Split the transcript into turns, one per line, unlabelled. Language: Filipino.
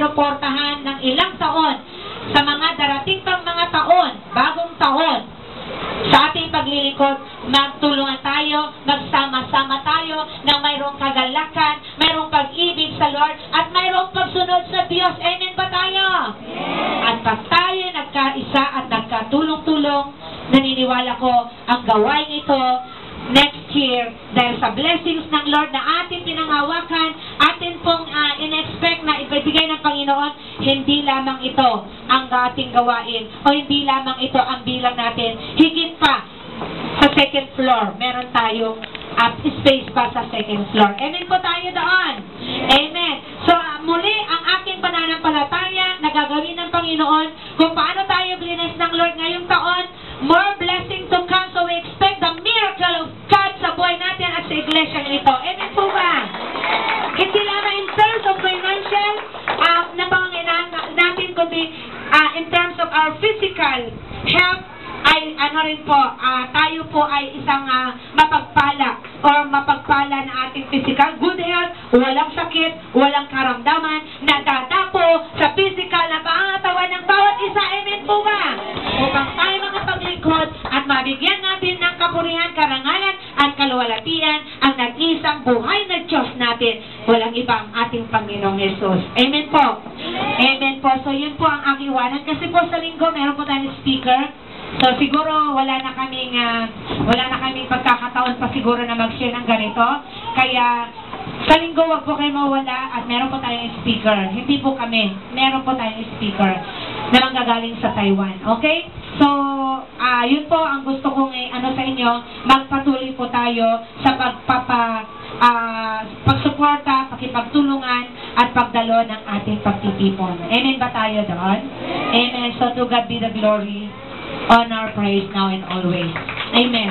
sinuportahan ng ilang taon sa mga darating pang mga taon, bagong taon, sa ating paglilingkod, magtulungan tayo, magsama-sama tayo na mayroong kagalakan, mayroong pag-ibig sa Lord, at mayroong pagsunod sa Diyos. Amen ba tayo? At pag tayo nagkaisa at nagkatulong-tulong, naniniwala ko ang gawain ito next year, dahil sa blessings ng Lord na ating pinangawakan, atin pong in-expect na ibibigay ng Panginoon, hindi lamang ito ang ating gawain, o hindi lamang ito ang bilang natin. Higit pa, sa second floor, meron tayong space pa sa second floor. Amen po tayo doon. Amen. So, muli, ang aking pananampalataya na gagawin ng Panginoon, kung paano tayo bless ng Lord ngayong taon, more blessing to come. So, we expect the miracle of God sa buhay natin at sa iglesia nito. Amen po ba? Hindi lamang in terms of financial na pangangailangan natin, kundi in terms of our physical health, ay rin po, tayo po ay isang mapagpala or mapagpala na ating physical good health, walang sakit, walang karamdaman, nadadapo sa physical na pangatawan ng bawat isa. Amen po ba? Upang tayo mga paglingkod at mabigyan natin ng kapurihan, karangalan at kaluwalhatian ang nag-isang buhay na Diyos natin, walang ibang ating Panginoong Yesus. Amen po. Amen po. So yun po ang aking iwanan. Kasi po sa linggo, meron po tayong speaker. So siguro wala na kaming pagkakataon pa siguro na mag-share ng ganito. Kaya sa linggo wag po kayo mawala at meron po tayong speaker. Hindi po kami, meron po tayong speaker na manggagaling sa Taiwan. Okay? So yun po ang gusto kong sa inyo, magpatuloy po tayo sa pagsuporta, pakipagtulungan at pagdalo ng ating pagtitipon. Amen ba tayo doon? Amen. So to God be the glory, honor, praise now and always. Amen.